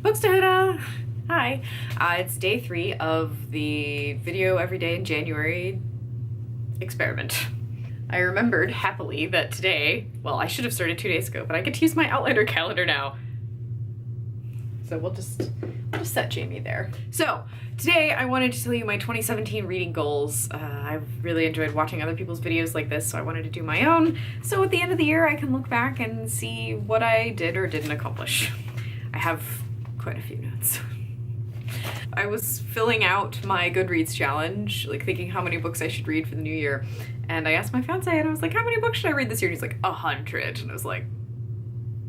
Bookstahooda! Hi! It's day 3 of the video every day in January experiment. I remembered happily that today, well, I should have started 2 days ago, but I get to use my Outlander calendar now. So we'll just set Jamie there. So today I wanted to tell you my 2017 reading goals. I've really enjoyed watching other people's videos like this, so I wanted to do my own. So at the end of the year I can look back and see what I did or didn't accomplish. I have quite a few notes. I was filling out my Goodreads challenge, like thinking how many books I should read for the new year, and I asked my fiance and I was like, how many books should I read this year? And he's like, 100. And I was like,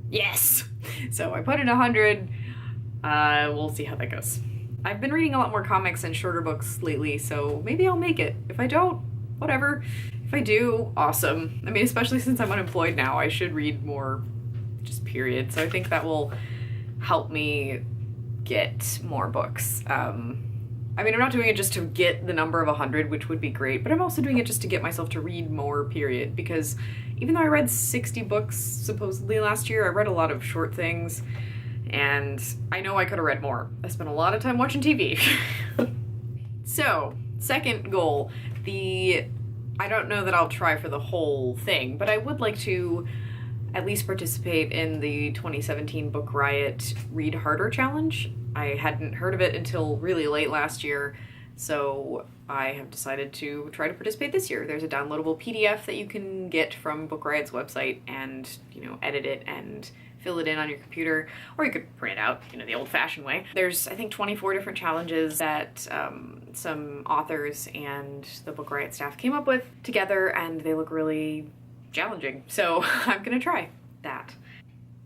yes! So I put in 100. We'll see how that goes. I've been reading a lot more comics and shorter books lately, so maybe I'll make it. If I don't, whatever. If I do, awesome. I mean, especially since I'm unemployed now, I should read more, just period. So I think that will help me get more books. I mean, I'm not doing it just to get the number of 100, which would be great, but I'm also doing it just to get myself to read more, period, because even though I read 60 books supposedly last year, I read a lot of short things, and I know I could have read more. I spent a lot of time watching TV. So, second goal, I don't know that I'll try for the whole thing, but I would like to at least participate in the 2017 Book Riot Read Harder Challenge. I hadn't heard of it until really late last year, so I have decided to try to participate this year. There's a downloadable PDF that you can get from Book Riot's website and, edit it and fill it in on your computer, or you could print it out, the old-fashioned way. There's, I think, 24 different challenges that some authors and the Book Riot staff came up with together, and they look really challenging, so I'm gonna try that.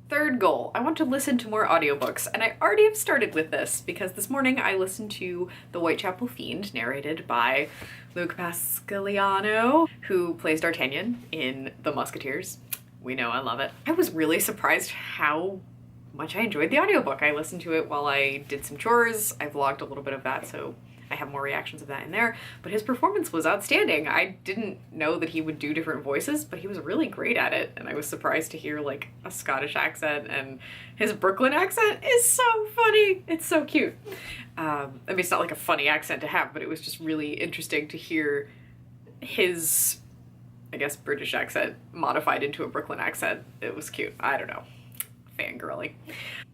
Third goal, I want to listen to more audiobooks, and I already have started with this because this morning I listened to The Whitechapel Fiend, narrated by Luke Pasqualiano, who plays D'Artagnan in The Musketeers. We know I love it. I was really surprised how much I enjoyed the audiobook. I listened to it while I did some chores. I vlogged a little bit of that, so I have more reactions of that in there, but his performance was outstanding. I didn't know that he would do different voices, but he was really great at it, and I was surprised to hear like a Scottish accent, and his Brooklyn accent is so funny. It's so cute. I mean, it's not like a funny accent to have, but it was just really interesting to hear his, I guess, British accent modified into a Brooklyn accent. It was cute. I don't know. Fangirling.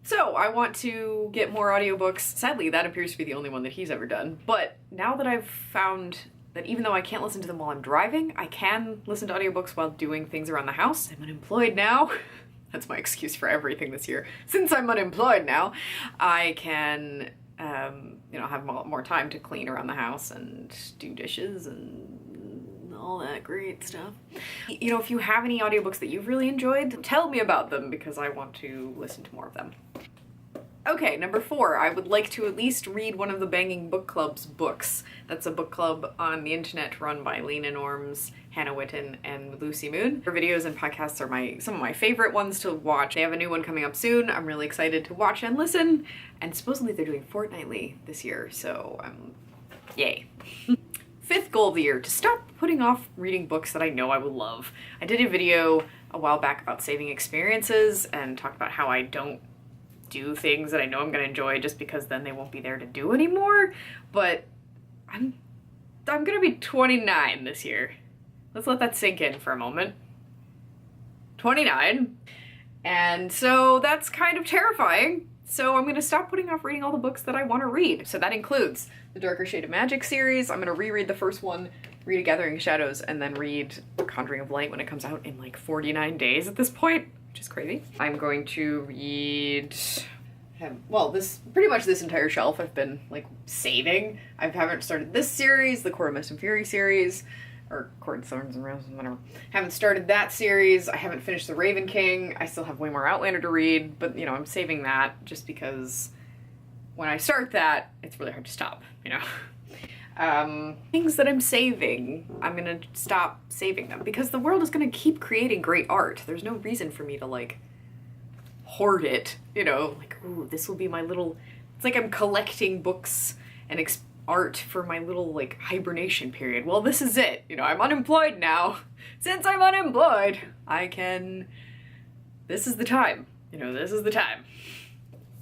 So I want to get more audiobooks. Sadly, that appears to be the only one that he's ever done. But now that I've found that even though I can't listen to them while I'm driving, I can listen to audiobooks while doing things around the house. I'm unemployed now. That's my excuse for everything this year. Since I'm unemployed now, I can, have a lot more time to clean around the house and do dishes and all that great stuff. If you have any audiobooks that you've really enjoyed, tell me about them because I want to listen to more of them. Okay, number 4, I would like to at least read one of the Banging Book Club's books. That's a book club on the internet run by Lena Norms, Hannah Witten, and Lucy Moon. Their videos and podcasts are some of my favorite ones to watch. They have a new one coming up soon. I'm really excited to watch and listen, and supposedly they're doing fortnightly this year, so yay. Fifth goal of the year, to stop putting off reading books that I know I will love. I did a video a while back about saving experiences and talked about how I don't do things that I know I'm gonna enjoy just because then they won't be there to do anymore, but I'm gonna be 29 this year. Let's let that sink in for a moment. 29. And so that's kind of terrifying. So I'm gonna stop putting off reading all the books that I wanna read. So that includes the Darker Shade of Magic series. I'm gonna reread the first one, read A Gathering of Shadows, and then read Conjuring of Light when it comes out in like 49 days at this point, which is crazy. I'm going to read, pretty much this entire shelf I've been like saving. I haven't started this series, the Court of Mist and Fury series, or Court of Thorns and Roses, whatever. Haven't started that series. I haven't finished The Raven King. I still have way more Outlander to read, but I'm saving that just because when I start that, it's really hard to stop, Things that I'm saving, I'm gonna stop saving them because the world is gonna keep creating great art. There's no reason for me to like hoard it, like, ooh, this will be my little, it's like I'm collecting books and art for my little like hibernation period. Well, this is it. I'm unemployed now. Since I'm unemployed, this is the time. This is the time.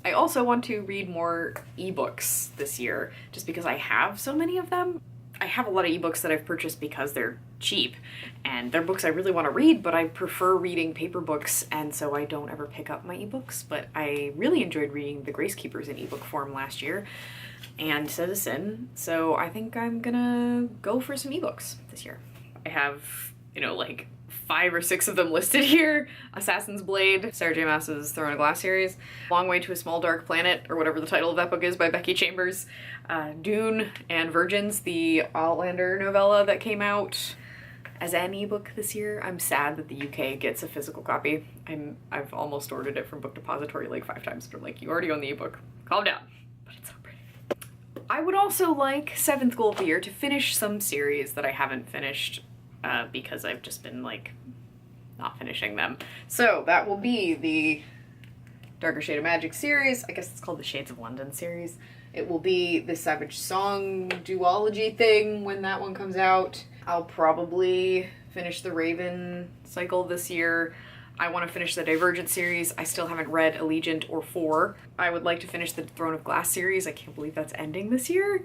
I also want to read more ebooks this year, just because I have so many of them. I have a lot of ebooks that I've purchased because they're cheap, and they're books I really want to read, but I prefer reading paper books, and so I don't ever pick up my ebooks. But I really enjoyed reading The Grace Keepers in ebook form last year, and Citizen, so I think I'm gonna go for some ebooks this year. I have, you know, like 5 or 6 of them listed here. Assassin's Blade, Sarah J Maas's Throne of Glass series, Long Way to a Small Dark Planet, or whatever the title of that book is, by Becky Chambers, Dune, and Virgins, the Outlander novella that came out as an ebook this year. I'm sad that the UK gets a physical copy. I've almost ordered it from Book Depository like 5 times, but I'm like, you already own the ebook. Calm down. But it's so pretty. I would also like, 7th goal of the year, to finish some series that I haven't finished because I've just been like not finishing them. So that will be the Darker Shade of Magic series. I guess it's called the Shades of London series. It will be the Savage Song duology thing when that one comes out. I'll probably finish the Raven cycle this year. I want to finish the Divergent series. I still haven't read Allegiant or 4. I would like to finish the Throne of Glass series. I can't believe that's ending this year.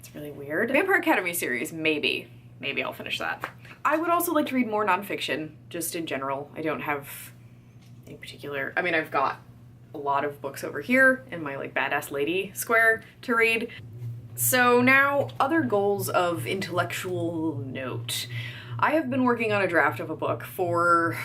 It's really weird. Vampire Academy series, maybe. Maybe I'll finish that. I would also like to read more nonfiction, just in general. I don't have any particular... I mean, I've got a lot of books over here in my like badass lady square to read. So now, other goals of intellectual note. I have been working on a draft of a book for...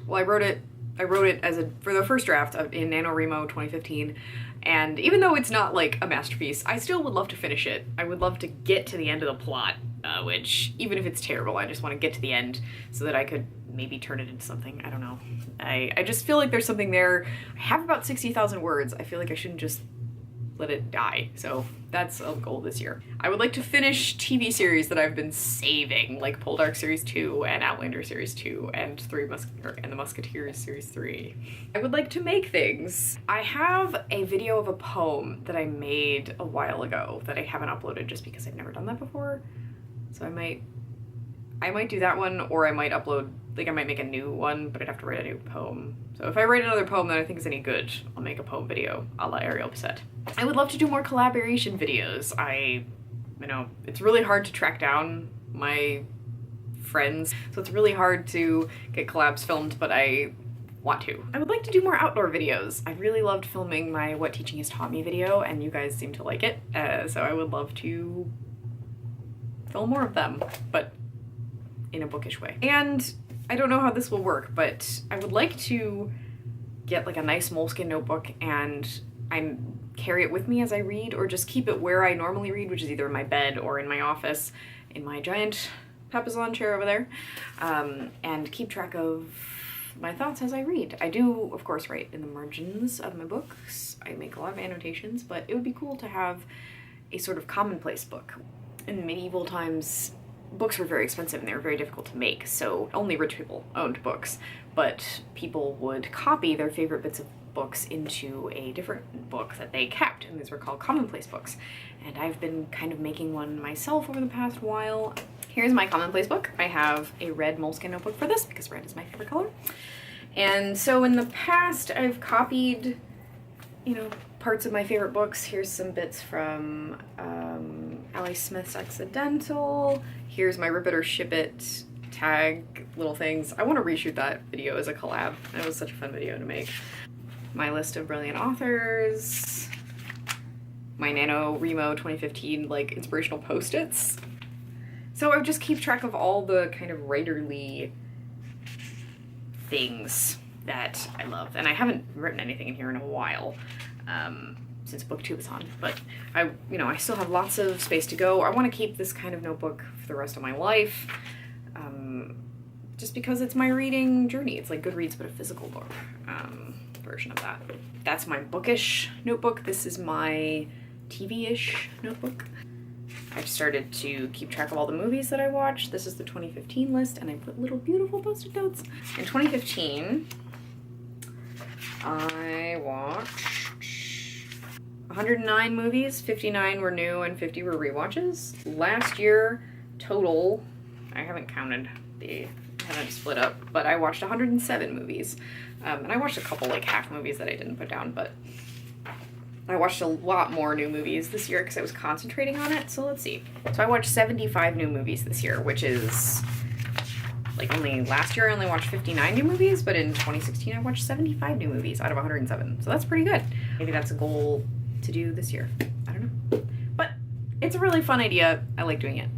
Well, I wrote it as for the first draft in NaNoWriMo 2015, and even though it's not like a masterpiece, I still would love to finish it. I would love to get to the end of the plot, which, even if it's terrible, I just want to get to the end so that I could maybe turn it into something. I don't know. I just feel like there's something there. I have about 60,000 words. I feel like I shouldn't just let it die. So that's a goal this year. I would like to finish TV series that I've been saving, like Poldark Series 2 and Outlander Series 2 and The Musketeers Series 3. I would like to make things. I have a video of a poem that I made a while ago that I haven't uploaded just because I've never done that before. So I might do that one, or I might upload, like I might make a new one, but I'd have to write a new poem. So if I write another poem that I think is any good, I'll make a poem video a la Ariel Bissett. I would love to do more collaboration videos. You know, it's really hard to track down my friends, so it's really hard to get collabs filmed, but I want to. I would like to do more outdoor videos. I really loved filming my What Teaching Has Taught Me video, and you guys seem to like it, so I would love to film more of them, but in a bookish way. And I don't know how this will work, but I would like to get like a nice moleskin notebook and I carry it with me as I read, or just keep it where I normally read, which is either in my bed or in my office, in my giant Papasan chair over there, and keep track of my thoughts as I read. I do, of course, write in the margins of my books. I make a lot of annotations, but it would be cool to have a sort of commonplace book. In medieval times, books were very expensive and they were very difficult to make, so only rich people owned books, but people would copy their favorite bits of books into a different book that they kept, and these were called commonplace books. And I've been kind of making one myself over the past while. Here's my commonplace book. I have a red moleskin notebook for this because red is my favorite color. And so in the past I've copied, you know, parts of my favorite books. Here's some bits from Allie Smith's Accidental. Here's my Rip It or Ship It tag little things. I want to reshoot that video as a collab. That was such a fun video to make. My list of brilliant authors. My NaNoWriMo 2015 like inspirational post-its. So I just keep track of all the kind of writerly things that I love. And I haven't written anything in here in a while. Since BookTube is on, but I still have lots of space to go. I want to keep this kind of notebook for the rest of my life, just because it's my reading journey. It's like Goodreads, but a physical book version of that. That's my bookish notebook. This is my TV-ish notebook. I've started to keep track of all the movies that I watched. This is the 2015 list, and I put little beautiful post-it notes. In 2015, I watched 109 movies, 59 were new and 50 were rewatches. Last year, total, I haven't counted I haven't split up, but I watched 107 movies. And I watched a couple like half movies that I didn't put down, but I watched a lot more new movies this year because I was concentrating on it, so let's see. So I watched 75 new movies this year, which is, like, only last year I only watched 59 new movies, but in 2016 I watched 75 new movies out of 107, so that's pretty good. Maybe that's a goal to do this year. I don't know. But it's a really fun idea. I like doing it.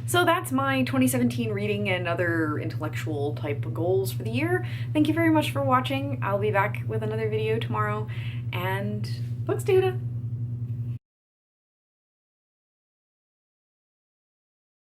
So that's my 2017 reading and other intellectual type goals for the year. Thank you very much for watching. I'll be back with another video tomorrow, and books data.